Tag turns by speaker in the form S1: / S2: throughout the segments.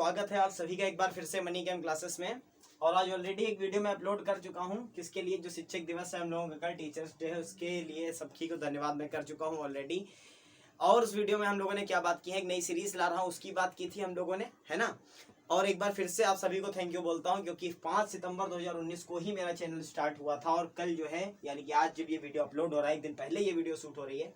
S1: स्वागत है आप सभी का एक बार फिर से मनी गेम क्लासेस में। और आज ऑलरेडी एक वीडियो मैं अपलोड कर चुका हूं, किसके लिए, जो शिक्षक दिवस है हम लोगों का कल टीचर्स डे है, उसके लिए सबकी को धन्यवाद मैं कर चुका हूं ऑलरेडी। और उस वीडियो में हम लोगों ने क्या बात की है, एक नई सीरीज ला रहा हूँ उसकी बात की थी हम लोगों ने, है ना। और एक बार फिर से आप सभी को थैंक यू बोलता हूँ, क्योंकि 5 सितंबर 2019 को ही मेरा चैनल स्टार्ट हुआ था और कल जो है यानी कि आज जब ये वीडियो अपलोड हो रहा है, एक दिन पहले ये वीडियो शूट हो रही है,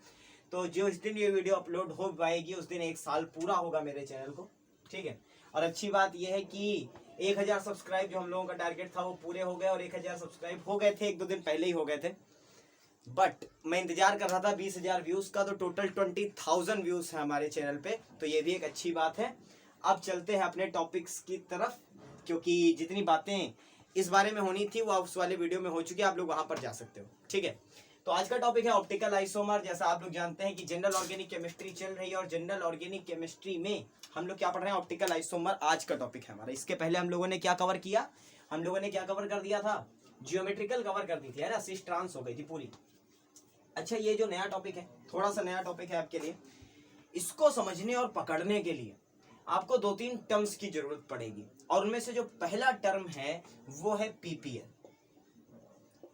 S1: तो जो इस दिन ये वीडियो अपलोड हो पाएगी उस दिन 1 साल पूरा होगा मेरे चैनल को, ठीक है। और अच्छी बात यह है कि 1000 सब्सक्राइब जो हम लोगों का टारगेट था वो पूरे हो गए, और 1000 सब्सक्राइब हो गए थे, 1-2 दिन पहले ही हो गए थे, बट मैं इंतजार कर रहा था 20,000 व्यूज का। तो टोटल 20,000 व्यूज है हमारे चैनल पे, तो ये भी एक अच्छी बात है। अब चलते हैं अपने टॉपिक्स की तरफ, क्योंकि जितनी बातें इस बारे में होनी थी वो उस वाले वीडियो में हो चुकी है, आप लोग वहां पर जा सकते हो, ठीक है। तो आज का टॉपिक है ऑप्टिकल आइसोमर। जैसा आप लोग जानते हैं कि जनरल ऑर्गेनिक केमिस्ट्री चल रही है, और जनरल ऑर्गेनिक केमिस्ट्री में हम लोग क्या पढ़ रहे हैं, ऑप्टिकल आइसोमर आज का टॉपिक है हमारा। इसके पहले हम लोगों ने क्या कवर किया, हम लोगों ने क्या कवर कर दिया था, जियोमेट्रिकल कवर कर दी थी, है ना, सिस ट्रांस हो गई थी पूरी। अच्छा, ये जो नया टॉपिक है, थोड़ा सा नया टॉपिक है आपके लिए, इसको समझने और पकड़ने के लिए आपको 2-3 टर्म्स की जरूरत पड़ेगी, और उनमें से जो पहला टर्म है वो है पीपीएल,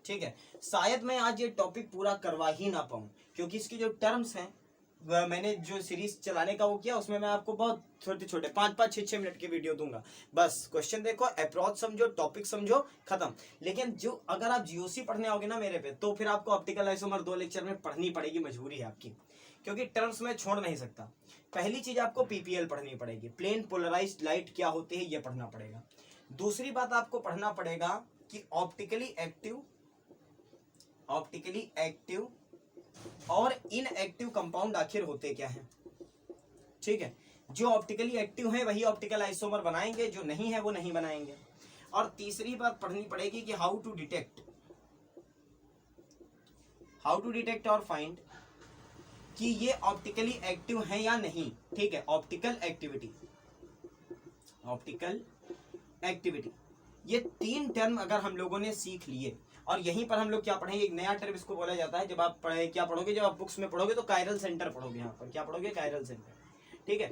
S1: ठीक है। शायद मैं आज ये टॉपिक पूरा करवा ही ना पाऊं, क्योंकि इसके जो टर्म्स हैं, मैंने जो सीरीज चलाने का वो किया, उसमें मैं आपको बहुत छोटे छोटे 5-5, 6-6 मिनट के वीडियो दूंगा। बस क्वेश्चन देखो, अप्रोच समझो, टॉपिक समझो, खत्म। लेकिन जो अगर आप जीओसी पढ़ने आओगे ना मेरे पे, तो फिर आपको ऑप्टिकल आइसोमर 2 लेक्चर में पढ़नी पड़ेगी, मजबूरी है आपकी, क्योंकि टर्म्स में छोड़ नहीं सकता। पहली चीज आपको पीपीएल पढ़नी पड़ेगी, प्लेन पोलराइज्ड लाइट क्या होती है, ये पढ़ना पड़ेगा। दूसरी बात आपको पढ़ना पड़ेगा कि ऑप्टिकली एक्टिव और इनएक्टिव कंपाउंड आखिर होते क्या हैं, ठीक है। जो ऑप्टिकली एक्टिव है वही ऑप्टिकल आइसोमर बनाएंगे, जो नहीं है वो नहीं बनाएंगे। और तीसरी बात पढ़नी पड़ेगी कि हाउ टू डिटेक्ट और फाइंड कि ये ऑप्टिकली एक्टिव है या नहीं, ठीक है। ऑप्टिकल एक्टिविटी, ये 3 टर्म अगर हम लोगों ने सीख लिए, और यहीं पर हम लोग क्या पढ़ेंगे, एक नया टर्म इसको बोला जाता है। जब आप क्या पढ़ोगे, जब आप बुक्स में पढ़ोगे तो कायरल सेंटर पढ़ोगे, यहाँ पर क्या पढ़ोगे, कायरल सेंटर, ठीक है।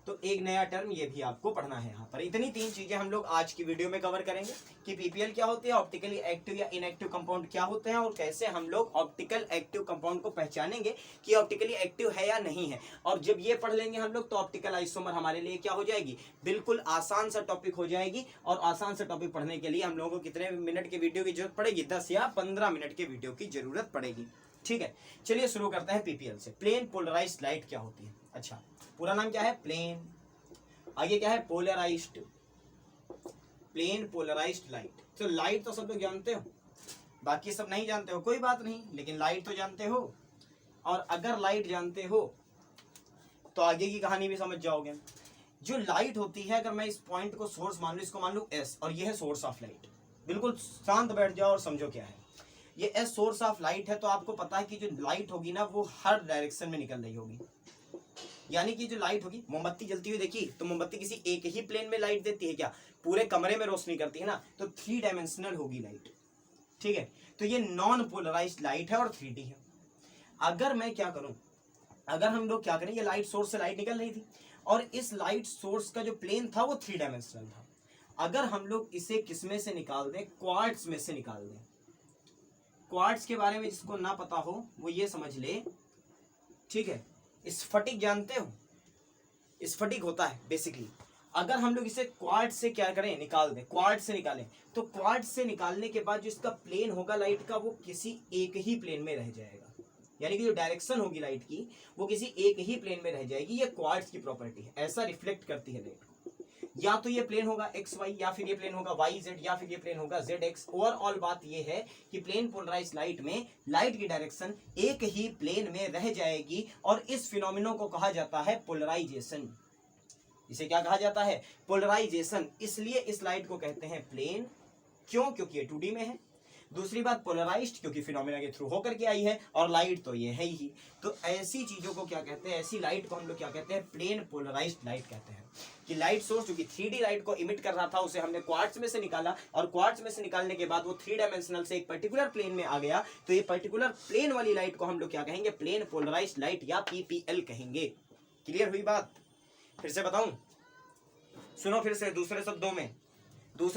S1: तो एक नया टर्म ये भी आपको पढ़ना है यहाँ पर। इतनी 3 चीजें हम लोग आज की वीडियो में कवर करेंगे कि पीपीएल क्या होती है, ऑप्टिकली एक्टिव या इनएक्टिव कंपाउंड क्या होते हैं, और कैसे हम लोग ऑप्टिकल एक्टिव कंपाउंड को पहचानेंगे कि ऑप्टिकली एक्टिव है या नहीं है। और जब ये पढ़ लेंगे हम लोग, तो ऑप्टिकल आइसोमर हमारे लिए क्या हो जाएगी, बिल्कुल आसान सा टॉपिक हो जाएगी। और आसान सा टॉपिक पढ़ने के लिए हम लोगों को कितने मिनट के वीडियो की जरूरत पड़ेगी, 10 या 15 मिनट के वीडियो की जरूरत पड़ेगी, ठीक है। चलिए शुरू करते हैं पीपीएल से। प्लेन पोलराइज्ड लाइट क्या होती है। अच्छा, पूरा नाम क्या है, प्लेन, आगे क्या है, पोलराइज्ड, प्लेन पोलराइज्ड लाइट। तो लाइट तो सब लोग जानते हो, बाकी सब नहीं जानते हो कोई बात नहीं, लेकिन लाइट तो जानते हो। और अगर लाइट जानते हो तो आगे की कहानी भी समझ जाओगे। जो लाइट होती है, अगर मैं इस पॉइंट को सोर्स मान लूं, इसको मान लूं एस, और ये है सोर्स ऑफ लाइट। बिल्कुल शांत बैठ जाओ और समझो क्या है ये एस, सोर्स ऑफ लाइट है। तो आपको पता है कि जो लाइट होगी ना, वो हर डायरेक्शन में निकल रही होगी। यानी कि जो लाइट होगी, मोमबत्ती जलती हुई देखी, तो मोमबत्ती किसी एक ही प्लेन में लाइट देती है क्या, पूरे कमरे में रोशनी करती है ना, तो 3 डायमेंशनल होगी लाइट, ठीक है। तो ये नॉन पोलराइज्ड लाइट है और 3D है। अगर मैं क्या करूं, अगर हम लोग क्या करें, ये लाइट सोर्स से लाइट निकल रही थी, और इस लाइट सोर्स का जो प्लेन था वो 3 डायमेंशनल था। अगर हम लोग इसे किसमें से निकाल दें, क्वार्ट्ज में से निकाल दें। क्वार्ट्ज के बारे में जिसको ना पता हो वो ये समझ ले, ठीक है। स्फटिक जानते हो, स्फटिक होता है बेसिकली। अगर हम लोग इसे क्वार्ट्ज से क्या करें, निकाल दें, क्वार्ट्ज से निकालें, तो क्वार्ट्ज से निकालने के बाद जो इसका प्लेन होगा लाइट का, वो किसी एक ही प्लेन में रह जाएगा। यानी कि जो डायरेक्शन होगी लाइट की, वो किसी एक ही प्लेन में रह जाएगी। ये क्वार्ट्ज की प्रॉपर्टी है, ऐसा रिफ्लेक्ट करती है लाइट को। या तो ये प्लेन होगा एक्स वाई, या फिर ये प्लेन होगा वाई जेड, या फिर ये प्लेन होगा जेड एक्स। ओवरऑल बात ये है कि प्लेन पोलराइज्ड लाइट में लाइट की डायरेक्शन एक ही प्लेन में रह जाएगी, और इस फिनोमिनो को कहा जाता है पोलराइजेशन। इसे क्या कहा जाता है, पोलराइजेशन। इसलिए इस लाइट को कहते हैं प्लेन, क्यों, क्योंकि ये 2D में है। दूसरी बात पोलराइज्ड, क्योंकि फिनोमेना के थ्रू होकर के आई है, और लाइट तो ये है ही। तो ऐसी चीजों को क्या कहते हैं, ऐसी लाइट को हम लोग क्या कहते हैं, प्लेन पोलराइज्ड लाइट कहते हैं। कि लाइट सोर्स जो कि 3D लाइट को इमिट कर रहा था, उसे हमने क्वार्ट्ज में से निकाला, और क्वार्ट्ज में से निकालने के बाद वो 3 डायमेंशनल से एक पर्टिकुलर प्लेन में आ गया। तो ये पर्टिकुलर प्लेन वाली लाइट को हम लोग क्या कहेंगे, प्लेन पोलराइज्ड लाइट या पीपीएल कहेंगे। क्लियर हुई बात, फिर से बताऊं, सुनो फिर से, दूसरे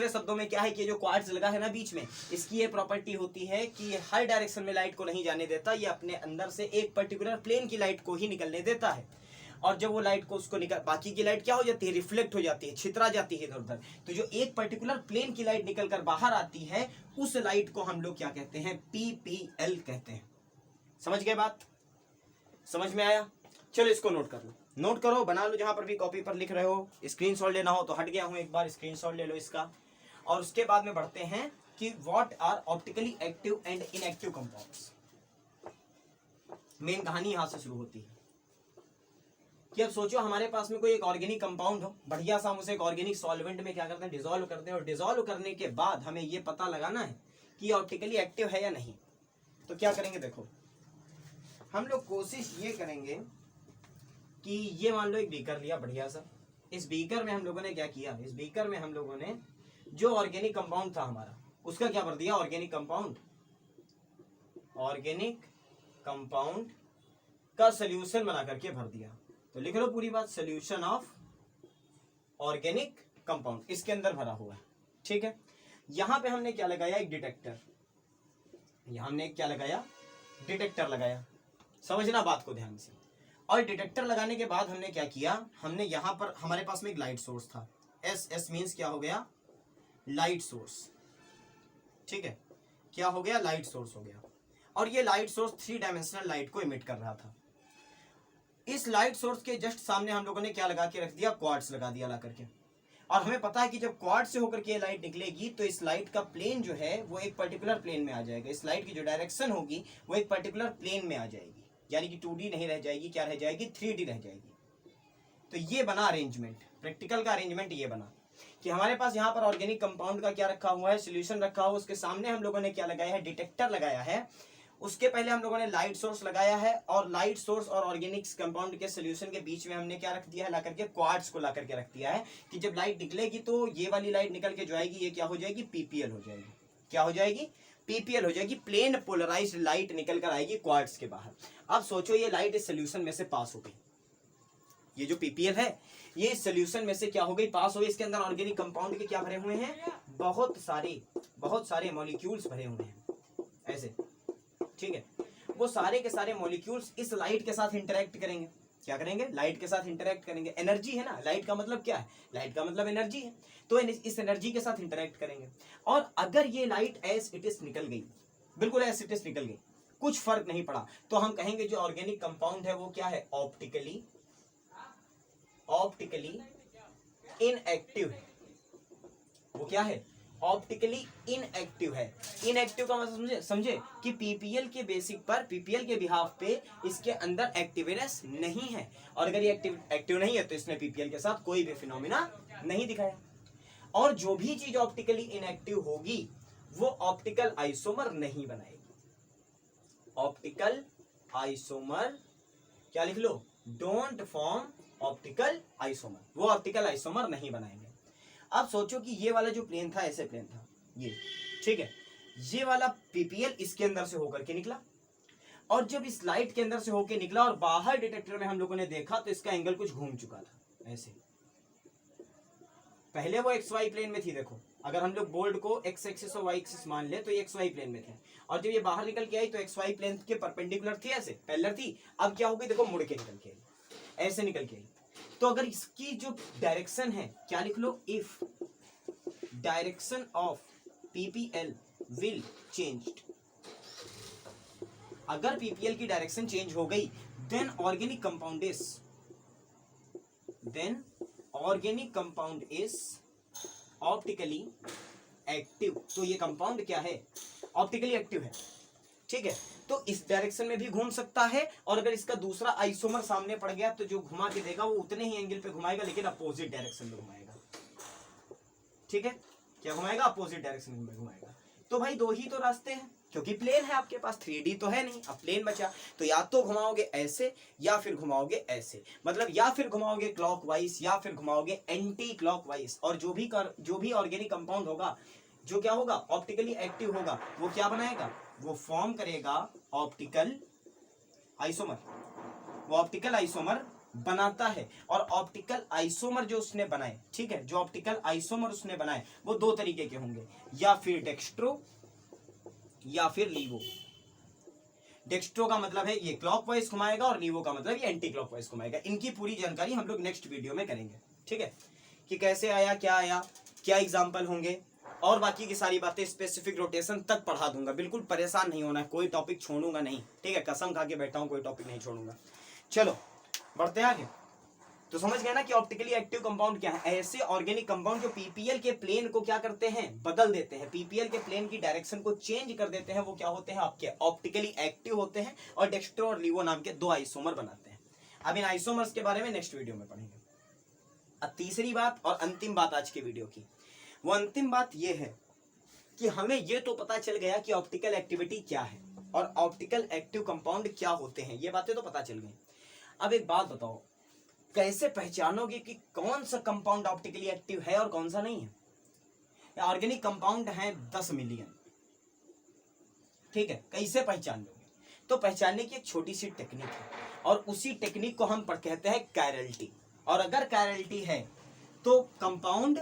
S1: शब्दों में क्या है कि जो क्वार्ट्ज लगा है ना बीच में, इसकी ये प्रॉपर्टी होती है कि ये हर डायरेक्शन में लाइट को नहीं जाने देता, ये अपने अंदर से एक पर्टिकुलर प्लेन की लाइट को ही निकलने देता है। और जब वो लाइट को उसको निकल, बाकी की लाइट क्या हो जाती है, रिफ्लेक्ट हो जाती है, छितरा जाती है इधर उधर। तो जो एक पर्टिकुलर प्लेन की लाइट निकल कर बाहर आती है, उस लाइट को हम लोग क्या कहते हैं, पीपीएल कहते हैं। समझ गए बात? समझ में आया? चलो इसको नोट कर लो, नोट करो, बना लो, जहां पर भी कॉपी पर लिख रहे हो। स्क्रीनशॉट लेना हो तो हट गया हूं, एक बार स्क्रीनशॉट ले लो इसका। और उसके बाद में बढ़ते हैं कि what are optically active and inactive compounds. Main कहानी यहां से शुरू होती है कि अब सोचो हमारे पास में कोई एक ऑर्गेनिक कंपाउंड हो, बढ़िया सा, हम उसे एक ऑर्गेनिक सॉल्वेंट में क्या करते हैं, डिसॉल्व करते हैं। और डिसॉल्व करने के बाद हमें ये पता लगाना है कि ऑप्टिकली एक्टिव है या नहीं। तो क्या करेंगे, देखो हम लोग कोशिश ये करेंगे कि ये मान लो एक बीकर लिया बढ़िया सा, इस बीकर में हम लोगों ने क्या किया, इस बीकर में हम लोगों ने जो ऑर्गेनिक कंपाउंड था हमारा, उसका क्या भर दिया, ऑर्गेनिक कंपाउंड का सोल्यूशन बना करके भर दिया। तो लिख लो पूरी बात, सोल्यूशन ऑफ ऑर्गेनिक कंपाउंड इसके अंदर भरा हुआ है। ठीक है, यहां पे हमने क्या लगाया, एक डिटेक्टर, यहां हमने क्या लगाया, डिटेक्टर लगाया। समझना बात को ध्यान से। और डिटेक्टर लगाने के बाद हमने क्या किया, हमने यहां पर हमारे पास में एक लाइट सोर्स था, एस मींस क्या हो गया, लाइट सोर्स। ठीक है, क्या हो गया, लाइट सोर्स हो गया। और ये लाइट सोर्स 3 डायमेंशनल लाइट को इमिट कर रहा था। इस लाइट सोर्स के जस्ट सामने हम लोगों ने क्या लगा के रख दिया, क्वार्ट्ज लगा दिया ला करके। और हमें पता है कि जब क्वार्ट्ज से होकर के लाइट निकलेगी तो इस लाइट का प्लेन जो है वो एक पर्टिकुलर प्लेन में आ जाएगा, इस लाइट की जो डायरेक्शन होगी वो एक पर्टिकुलर प्लेन में आ जाएगी, यानी कि 2D नहीं रह जाएगी, क्या रह जाएगी, 3D रह जाएगी। तो ये बना अरेंजमेंट, प्रैक्टिकल का अरेंजमेंट ये बना कि हमारे पास यहाँ पर ऑर्गेनिक कंपाउंड का क्या रखा हुआ है, सोल्यूशन रखा हुआ, उसके सामने हम लोगों ने क्या लगाया है, डिटेक्टर लगाया है। उसके पहले हम लोगों ने लाइट सोर्स लगाया है, और लाइट सोर्स और ऑर्गेनिक कंपाउंड के सोल्यूशन के बीच में हमने क्या रख दिया है, ला करके क्वार्ट्ज को ला करके रख दिया है कि जब लाइट निकलेगी तो ये वाली लाइट निकल के जो आएगी ये क्या हो जाएगी, पीपीएल हो जाएगी। क्या हो जाएगी, पीपीएल हो जाएगी, प्लेन पोलराइज्ड लाइट निकल कर आएगी क्वार्ट्ज के बाहर। अब सोचो ये लाइट इस सोल्यूशन में से पास हो गई, ये जो पीपीएल है ये इस सोल्यूशन में से क्या हो गई, पास हो गई। इसके अंदर ऑर्गेनिक कंपाउंड के क्या भरे हुए हैं, बहुत सारे मॉलिक्यूल्स भरे हुए हैं ऐसे। ठीक है, वो सारे के सारे मॉलिक्यूल्स इस लाइट के साथ इंटरेक्ट करेंगे। क्या करेंगे, लाइट के साथ इंटरेक्ट करेंगे। एनर्जी है ना, लाइट का मतलब क्या है, लाइट का मतलब एनर्जी है। तो इस एनर्जी के साथ इंटरेक्ट करेंगे। और अगर ये लाइट एज इट इज निकल गई, बिल्कुल एज इट इज निकल गई, कुछ फर्क नहीं पड़ा, तो हम कहेंगे जो ऑर्गेनिक कंपाउंड है वो क्या है, ऑप्टिकली इनएक्टिव है। वो क्या है, ऑप्टिकली इनएक्टिव है। इनएक्टिव का मतलब समझे कि पीपीएल के बेसिक पर, पीपीएल के बिहाफ पे इसके अंदर एक्टिवनेस नहीं है। और अगर ये एक्टिव नहीं है तो इसने पीपीएल के साथ कोई भी फिनोमिना नहीं दिखाया। और जो भी चीज ऑप्टिकली इनएक्टिव होगी वो ऑप्टिकल आइसोमर नहीं बनाएगी। ऑप्टिकल आइसोमर क्या लिख लो, डोंट फॉर्म ऑप्टिकल आइसोमर, वो ऑप्टिकल आइसोमर नहीं बनाएंगे। अब सोचो कि ये वाला जो प्लेन था, ऐसे प्लेन था ये, ठीक है, ये वाला पीपीएल इसके अंदर से होकर के निकला। और जब इस लाइट के अंदर से होकर निकला और बाहर डिटेक्टर में हम लोगों ने देखा तो इसका एंगल कुछ घूम चुका था ऐसे। पहले वो एक्स वाई प्लेन में थी, देखो अगर हम लोग बोल्ड को एक्स एक्सिस और वाई एक्सिस मान ले तो ये एक्स वाई प्लेन में थे। और जब ये बाहर निकल के आई तो एक्स वाई प्लेन के परपेंडिकुलर थी, ऐसे पैरेलल थी। अब क्या हो गई, देखो मुड़ के निकल के आई, ऐसे निकल के आई। तो अगर इसकी जो डायरेक्शन है, क्या लिख लो, if direction of PPL will changed, अगर पीपीएल की डायरेक्शन चेंज हो गई, then organic compound is optically active. तो ये कंपाउंड क्या है, ऑप्टिकली एक्टिव है। ठीक है, तो इस डायरेक्शन में भी घूम सकता है, और अगर इसका दूसरा आइसोमर सामने पड़ गया तो जो घुमा के देगा वो उतने ही एंगल पे घुमाएगा, लेकिन अपोजिट डायरेक्शन में घुमाएगा। ठीक है, क्या घुमाएगा, अपोजिट डायरेक्शन में घुमाएगा। तो भाई दो ही तो रास्ते हैं, क्योंकि प्लेन है आपके पास, 3D तो है नहीं, अब प्लेन बचा। तो या तो घुमाओगे ऐसे या फिर घुमाओगे ऐसे, मतलब या फिर घुमाओगे क्लॉकवाइज या फिर घुमाओगे एंटी क्लॉकवाइज। और जो भी ऑर्गेनिक कंपाउंड होगा, जो क्या होगा, ऑप्टिकली एक्टिव होगा, वो क्या बनाएगा, वो फॉर्म करेगा ऑप्टिकल आइसोमर। वो ऑप्टिकल आइसोमर बनाता है। और ऑप्टिकल आइसोमर जो उसने बनाए, ठीक है, जो ऑप्टिकल आइसोमर उसने बनाए वो दो तरीके के होंगे, या फिर डेक्स्ट्रो या फिर लीवो। डेक्स्ट्रो का मतलब है ये क्लॉकवाइज घुमाएगा और लीवो का मतलब ये एंटी क्लॉकवाइज घुमाएगा। इनकी पूरी जानकारी हम लोग नेक्स्ट वीडियो में करेंगे, ठीक है, कि कैसे आया, क्या एग्जाम्पल होंगे, और बाकी की सारी बातें स्पेसिफिक रोटेशन तक पढ़ा दूंगा। बिल्कुल परेशान नहीं होना, कोई टॉपिक छोड़ूंगा नहीं, ठीक है, कसम खा के बैठा हूं, कोई टॉपिक नहीं छोड़ूंगा। चलो बढ़ते हैं आगे। तो समझ गए ना कि ऑप्टिकली एक्टिव कंपाउंड क्या है? ऐसे ऑर्गेनिक कंपाउंड जो पीपीएल के प्लेन को क्या करते हैं, बदल देते हैं, पीपीएल के प्लेन की डायरेक्शन को चेंज कर देते हैं, वो क्या होते हैं, आपके ऑप्टिकली एक्टिव होते हैं, और डेक्स्ट्रो और लीवो नाम के दो आइसोमर बनाते हैं। अब इन आइसोमर्स के बारे में नेक्स्ट वीडियो में पढ़ेंगे। अब तीसरी बात और अंतिम बात आज के वीडियो की, वो अंतिम बात ये है कि हमें ये तो पता चल गया कि ऑप्टिकल एक्टिविटी क्या है और ऑप्टिकल एक्टिव कंपाउंड क्या होते हैं, ये बातें तो पता चल गई। अब एक बात बताओ, कैसे पहचानोगे कि कौन सा कंपाउंड ऑप्टिकली एक्टिव है और कौन सा नहीं है? ऑर्गेनिक कंपाउंड है 10 मिलियन, ठीक है, कैसे पहचान लोगे? तो पहचानने की एक छोटी सी टेक्निक है, और उसी टेक्निक को हम कहते हैं कायरलिटी। और अगर कायरलिटी है तो कंपाउंड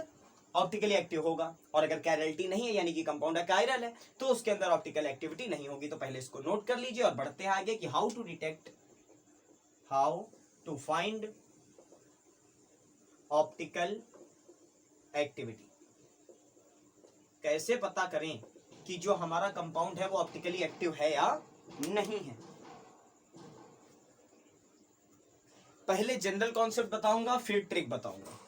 S1: ऑप्टिकली एक्टिव होगा, और अगर कायरलिटी नहीं है यानी कि कंपाउंड कायरल है तो उसके अंदर ऑप्टिकल एक्टिविटी नहीं होगी। तो पहले इसको नोट कर लीजिए और बढ़ते हैं आगे कि how to find optical activity. कैसे पता करें कि जो हमारा कंपाउंड है वो ऑप्टिकली एक्टिव है या नहीं है? पहले जनरल कॉन्सेप्ट बताऊंगा, फिर ट्रिक बताऊंगा,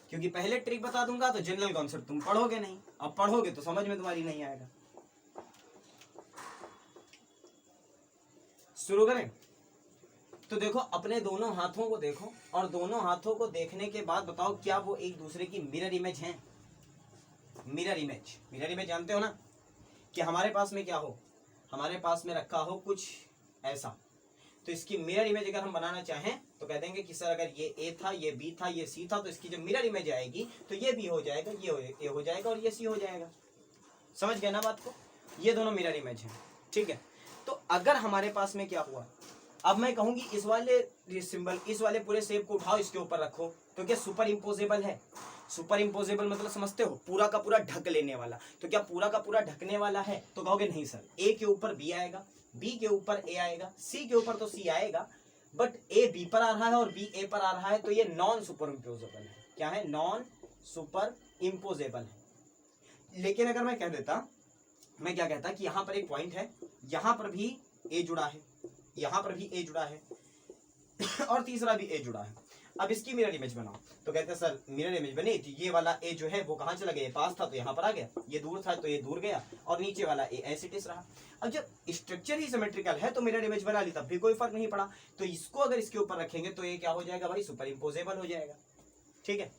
S1: क्योंकि पहले ट्रिक बता दूंगा तो जनरल कॉन्सेप्ट तुम पढ़ोगे नहीं, अब पढ़ोगे तो समझ में तुम्हारी नहीं आएगा। शुरू करें? तो देखो, अपने दोनों हाथों को देखो, और दोनों हाथों को देखने के बाद बताओ क्या वो एक दूसरे की मिरर इमेज हैं? मिरर इमेज जानते हो ना, कि हमारे पास में क्या हो, हमारे पास में रखा हो कुछ ऐसा, तो इसकी मिरर इमेज अगर हम बनाना चाहें तो कह देंगे कि सर अगर ये ए था, ये बी था, ये सी था, तो इसकी जो मिरर इमेज आएगी तो ये बी हो जाएगा, ये ए हो जाएगा और ये सी हो जाएगा। समझ गए ना बात को? ये दोनों मिरर इमेज हैं, ठीक है। तो अगर हमारे पास में क्या हुआ, अब मैं कहूंगी इस वाले सिंबल, इस वाले पूरे शेप को उठाओ, इसके ऊपर रखो, तो क्या सुपर इम्पोजेबल है? सुपर इम्पोजेबल मतलब समझते हो, पूरा का पूरा ढक लेने वाला। तो क्या पूरा का पूरा ढकने वाला है? तो कहोगे नहीं सर, ए के ऊपर बी आएगा, बी के ऊपर ए आएगा, सी के ऊपर तो सी आएगा, बट ए बी पर आ रहा है और बी ए पर आ रहा है, तो ये नॉन सुपर इम्पोजेबल है। क्या है? नॉन सुपर इम्पोजेबल है। लेकिन अगर मैं कह देता, मैं क्या कहता कि यहां पर एक पॉइंट है, यहां पर भी ए जुड़ा है, यहां पर भी ए जुड़ा है और तीसरा भी ए जुड़ा है, अब इसकी मिरर इमेज बनाओ। तो कहते हैं सर मिरर इमेज बनी, तो ये वाला ए जो है वो कहां चला गया, ये पास था तो यहां पर आ गया, ये दूर था तो ये दूर गया, और नीचे वाला ए ऐसे टिस रहा। अब जब स्ट्रक्चर ही सिमेट्रिकल है तो मिरर इमेज बना ली, तब भी कोई फर्क नहीं पड़ा। तो इसको अगर इसके ऊपर रखेंगे तो ये क्या हो जाएगा भाई, सुपर इम्पोजेबल हो जाएगा, ठीक है।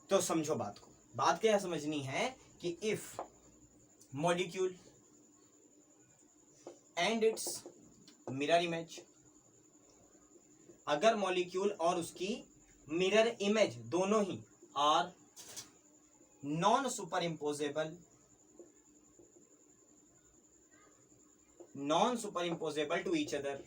S1: तो समझो बात को, बात क्या समझनी है कि if molecule and its mirror image, अगर मॉलिक्यूल और उसकी मिरर इमेज दोनों ही are non superimposable, to each other,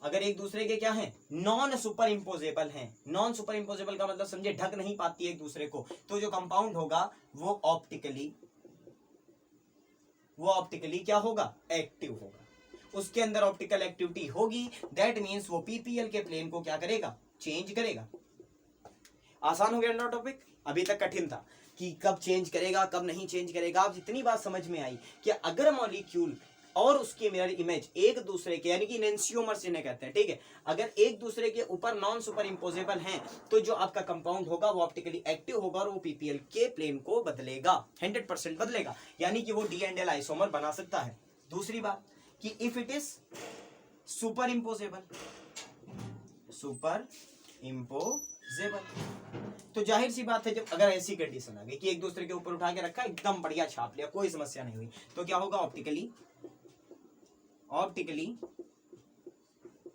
S1: अगर एक दूसरे के क्या है, नॉन सुपर इम्पोजेबल हैं। नॉन सुपर इम्पोजेबल का मतलब समझे, ढक नहीं पाती एक दूसरे को, तो जो कंपाउंड होगा वो ऑप्टिकली क्या होगा, एक्टिव होगा, उसके अंदर ऑप्टिकल एक्टिविटी होगी। दैट मींस वो पीपीएल के प्लेन को क्या करेगा, चेंज करेगा। आसान हो गया ना टॉपिक? अभी तक कठिन था कि कब चेंज करेगा, कब नहीं चेंज करेगा। अब इतनी बात समझ में आई कि अगर मॉलिक्यूल और उसकी मिरर इमेज एक दूसरे के, यानी कि एंसियोमर्स जिन्हें कहते हैं, ठीक है, अगर एक दूसरे के ऊपर नॉन सुपर इम्पोजेबल हैं, तो जो आपका कंपाउंड होगा वो ऑप्टिकली एक्टिव होगा और वो पीपीएल के प्लेन को बदलेगा, 100% बदलेगा, यानी कि वो डी एंड एल आइसोमर बना सकता है। दूसरी बात कि if it is super imposable, तो जाहिर सी बात है, जब अगर ऐसी कंडीशन आ गई कि एक दूसरे के ऊपर उठा के रखा, एकदम बढ़िया छाप लिया, कोई समस्या नहीं हुई, तो क्या होगा, ऑप्टिकली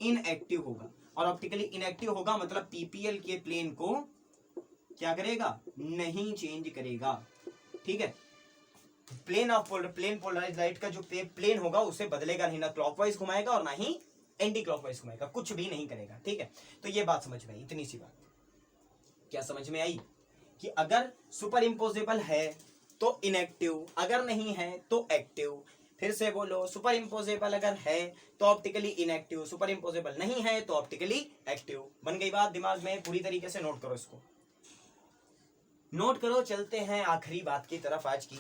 S1: इनएक्टिव होगा। और ऑप्टिकली इनएक्टिव होगा मतलब पीपीएल के प्लेन को क्या करेगा, नहीं चेंज करेगा, ठीक है। प्लेन पोलराइज्ड लाइट का जो प्लेन होगा उसे बदलेगा नहीं, ना क्लॉकवाइज घुमाएगा और ना ही एंटी क्लॉकवाइज घुमाएगा, कुछ भी नहीं करेगा। ठीक है, तो ये बात समझ में आई, इतनी सी बात क्या समझ में आई कि अगर सुपर इम्पोजेबल है तो इनएक्टिव, अगर नहीं है तो एक्टिव। फिर से बोलो, सुपर इम्पोजेबल अगर है तो ऑप्टिकली इनएक्टिव, सुपर इम्पोजेबल नहीं है तो ऑप्टिकली एक्टिव। बन गई बात दिमाग में, पूरी तरीके से नोट करो, इसको नोट करो। चलते हैं आखिरी बात की तरफ आज की,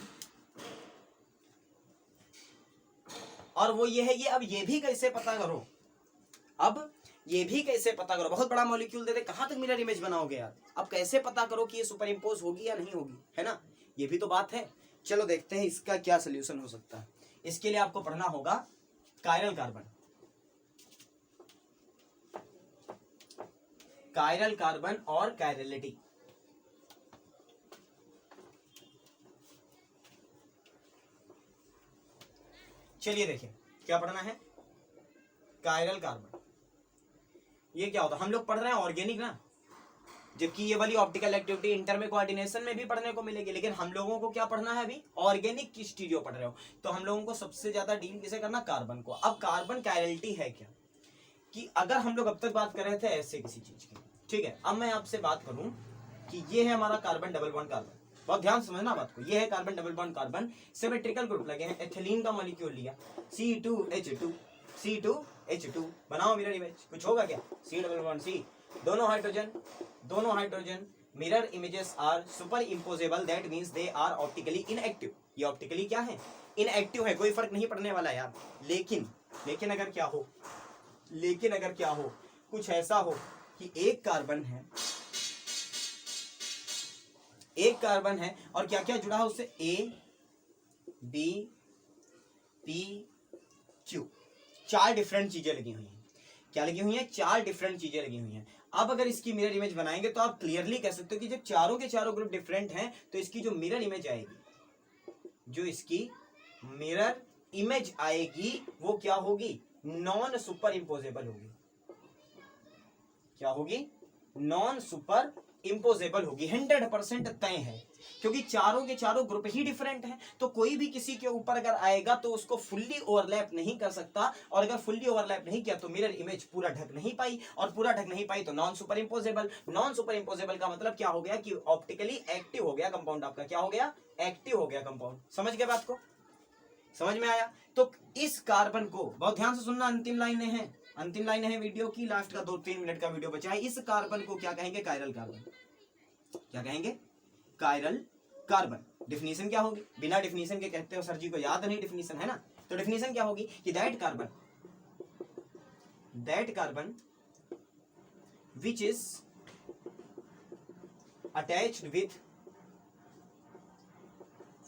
S1: और वो ये है, ये अब ये भी कैसे पता करो, अब ये भी कैसे पता करो, बहुत बड़ा मॉलिक्यूल दे दे, कहां तक मिरर इमेज बनाओगे यार, अब कैसे पता करो कि ये सुपर इम्पोज होगी या नहीं होगी, है ना, ये भी तो बात है। चलो देखते हैं इसका क्या सोल्यूशन हो सकता है। इसके लिए आपको पढ़ना होगा कायरल कार्बन, कायरल कार्बन और कायरलिटी। चलिए देखिए क्या पढ़ना है, कायरल कार्बन। ये क्या होता है, हम लोग पढ़ रहे हैं ऑर्गेनिक ना, जबकि ये वाली ऑप्टिकल एक्टिविटी इंटर में कोऑर्डिनेशन में भी पढ़ने को मिलेगी, लेकिन हम लोगों को क्या पढ़ना है अभी, ऑर्गेनिक की स्टीरियो पढ़ रहे हो, तो हम लोगों को सबसे ज्यादा डील किसे करना, कार्बन को। अब कार्बन कायरलिटी है क्या, कि अगर हम लोग अब तक बात कर रहे थे ऐसे किसी चीज की, ठीक है, अब मैं आपसे बात करूं कि ये है हमारा कार्बन डबल बॉन्ड कार्बन, बहुत ध्यान समझना बात को, ये है carbon double bond carbon, symmetrical group लगे हैं, एथिलीन का मॉलिक्यूल लिया, C2H2, C2H2, बनाओ मिरर इमेज, कुछ होगा क्या, C डबल बॉन्ड C, दोनों hydrogen, mirror images are superimposable, that means they are optically inactive. ये ऑप्टिकली क्या है, इनएक्टिव है, कोई फर्क नहीं पड़ने वाला यार। लेकिन अगर क्या हो, कुछ ऐसा हो कि एक कार्बन है और क्या क्या जुड़ा है उससे, A B P Q, 4 different चीजें लगी हुई हैं। क्या लगी हुई हैं, 4 डिफरेंट चीजें लगी हुई हैं। अब अगर इसकी मिरर इमेज बनाएंगे तो आप क्लियरली कह सकते हो कि जब चारों के चारों ग्रुप डिफरेंट हैं तो इसकी जो मिरर इमेज आएगी, वो क्या होगी, नॉन सुपर इम्पोजेबल होगी। क्या होगी, नॉन सुपर इम्पोजेबल होगी, 100% तय है, क्योंकि चारों के चारों ग्रुप ही डिफरेंट हैं, तो कोई भी किसी के ऊपर अगर आएगा तो उसको फुल्ली ओवरलैप नहीं कर सकता, और अगर फुल्ली ओवरलैप नहीं किया तो मिरर इमेज पूरा ढक नहीं पाई, और पूरा ढक नहीं पाई तो non super imposable. Non superimposable का मतलब क्या हो गया कि ऑप्टिकली एक्टिव हो गया कंपाउंड, आपका क्या हो गया, एक्टिव हो गया कंपाउंड। समझ गए बात को, समझ में आया। तो इस कार्बन को बहुत ध्यान से सुनना, अंतिम लाइनें हैं वीडियो की, लास्ट का 2-3 मिनट का वीडियो बचा है। इस कार्बन को क्या कहेंगे, कायरल कार्बन। क्या कहेंगे, कायरल कार्बन। डिफिनीशन क्या होगी, बिना डिफिनीशन के कहते हो सर जी को याद नहीं डिफिनीशन, है ना, तो डिफिनीशन क्या होगी कि that carbon which is attached with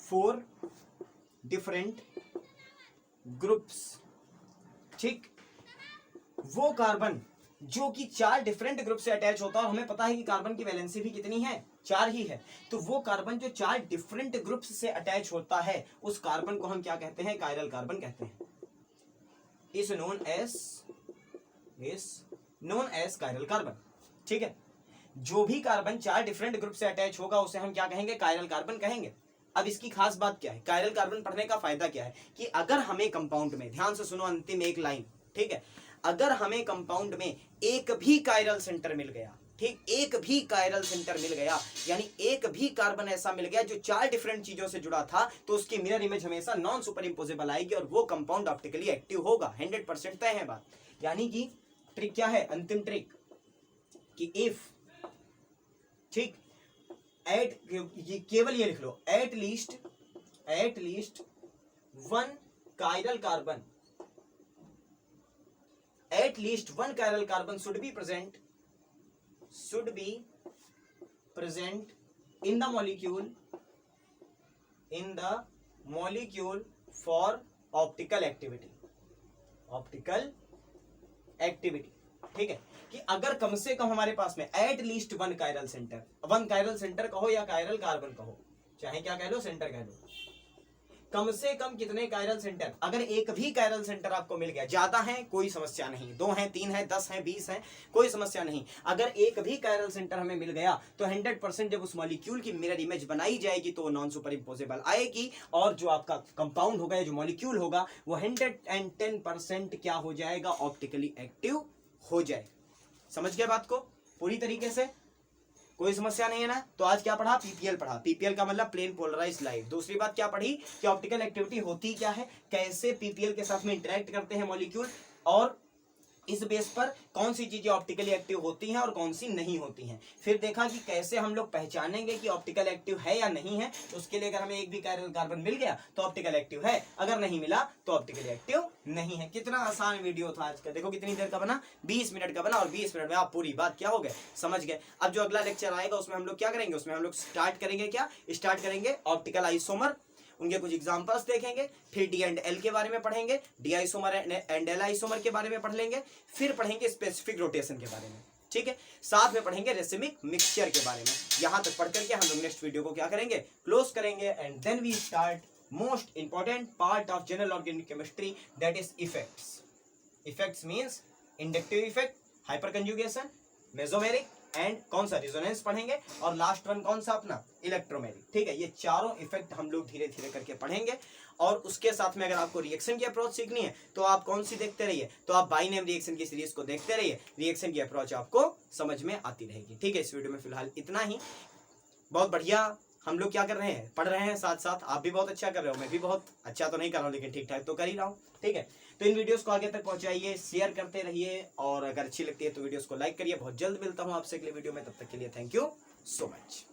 S1: 4 different groups, ठीक, वो कार्बन जो कि 4 डिफरेंट ग्रुप से अटैच होता है, और हमें पता है कि कार्बन की वैलेंसी भी कितनी है, 4 ही है, तो वो कार्बन जो 4 डिफरेंट ग्रुप्स से अटैच होता है, उस कार्बन को हम क्या कहते हैं, कायरल कार्बन कहते हैं। Is known as chiral carbon, ठीक है। जो भी कार्बन 4 डिफरेंट ग्रुप से अटैच होगा उसे हम क्या कहेंगे, कायरल कार्बन कहेंगे। अब इसकी खास बात क्या है, कायरल कार्बन पढ़ने का फायदा क्या है, कि अगर हमें कंपाउंड में, ध्यान से सुनो अंतिम एक लाइन, ठीक है, अगर हमें कंपाउंड में एक भी कायरल सेंटर मिल गया, ठीक, एक भी कायरल सेंटर मिल गया, यानी एक भी कार्बन ऐसा मिल गया जो 4 डिफरेंट चीजों से जुड़ा था, तो उसकी मिरर इमेज हमेशा नॉन सुपर इम्पोजेबल आएगी, और वो कंपाउंड ऑप्टिकली एक्टिव होगा, 100% तय है बात। यानी कि ट्रिक क्या है, अंतिम ट्रिक, कि इफ, ठीक, केवल ये लिख लो, at least one chiral carbon should be present in the molecule for optical activity, ठीक है, कि अगर कम से कम हमारे पास में एट लीस्ट 1 कायरल सेंटर कहो या कायरल कार्बन कहो, चाहे क्या कह लो, सेंटर कह लो, कम से कम कितने कायरल सेंटर, अगर एक भी कायरल सेंटर आपको मिल गया, ज्यादा है कोई समस्या नहीं, 2 हैं 3 हैं 10 हैं 20 हैं कोई समस्या नहीं, अगर एक भी कायरल सेंटर हमें मिल गया तो 100% जब उस मॉलिक्यूल की मिरर इमेज बनाई जाएगी तो नॉन सुपर इम्पोजेबल आएगी, और जो आपका कंपाउंड होगा या जो मॉलिक्यूल होगा वो 110% क्या हो जाएगा, ऑप्टिकली एक्टिव हो जाएगा। समझ गए बात को पूरी तरीके से, कोई समस्या नहीं है ना। तो आज क्या पढ़ा, पीपीएल पढ़ा, पीपीएल का मतलब प्लेन पोलराइज्ड लाइट। दूसरी बात क्या पढ़ी कि ऑप्टिकल एक्टिविटी होती क्या है, कैसे पीपीएल के साथ में इंटरेक्ट करते हैं मॉलिक्यूल, और इस बेस पर कौन सी चीजें ऑप्टिकली एक्टिव होती हैं और कौन सी नहीं होती हैं। फिर देखा कि कैसे हम लोग पहचानेंगे कि ऑप्टिकल एक्टिव है या नहीं है, तो उसके लिए अगर हमें एक भी कायरल कार्बन मिल गया तो ऑप्टिकल एक्टिव है, अगर नहीं मिला तो ऑप्टिकली एक्टिव नहीं है। कितना आसान वीडियो था आज का, देखो कितनी देर का बना, 20 मिनट का बना, और 20 मिनट में आप पूरी बात क्या हो गए समझ गए। अब जो अगला लेक्चर आएगा उसमें हम लोग क्या करेंगे, उसमें हम लोग स्टार्ट करेंगे ऑप्टिकल आइसोमर, उनके कुछ एग्जांपल्स देखेंगे, फिर डी एंड एल के बारे में पढ़ेंगे, D isomer and L isomer के बारे में पढ़ लेंगे, फिर पढ़ेंगे स्पेसिफिक रोटेशन के बारे में, ठीक है, साथ में पढ़ेंगे रेसिमिक मिक्सचर के बारे में। यहां तक पढ़ करके हम लोग नेक्स्ट वीडियो को क्या करेंगे, क्लोज करेंगे, and then we start most important part of general organic chemistry, that is effects. Effects means inductive effect, hyperconjugation, mesomeric and कौन सा रेजोनेंस पढ़ेंगे, और लास्ट वन कौन सा अपना इलेक्ट्रोमेरिक, ठीक है। ये चारों इफेक्ट हम लोग धीरे धीरे करके पढ़ेंगे, और उसके साथ में अगर आपको रिएक्शन की अप्रोच सीखनी है तो आप कौन सी देखते रहिए, तो आप बाइनेम रिएक्शन की सीरीज को देखते रहिए, रिएक्शन की अप्रोच आपको समझ में आती रहेगी, ठीक है। इस वीडियो में फिलहाल इतना ही, बहुत बढ़िया हम लोग क्या कर रहे हैं, पढ़ रहे हैं साथ साथ, आप भी बहुत अच्छा कर रहे हो, मैं भी बहुत अच्छा तो नहीं कर रहा हूँ लेकिन ठीक ठाक तो कर ही रहा हूँ, ठीक है। तो इन वीडियोस को आगे तक पहुंचाइए, शेयर करते रहिए, और अगर अच्छी लगती है तो वीडियोस को लाइक करिए। बहुत जल्द मिलता हूँ आपसे अगले वीडियो में, तब तक के लिए थैंक यू सो मच।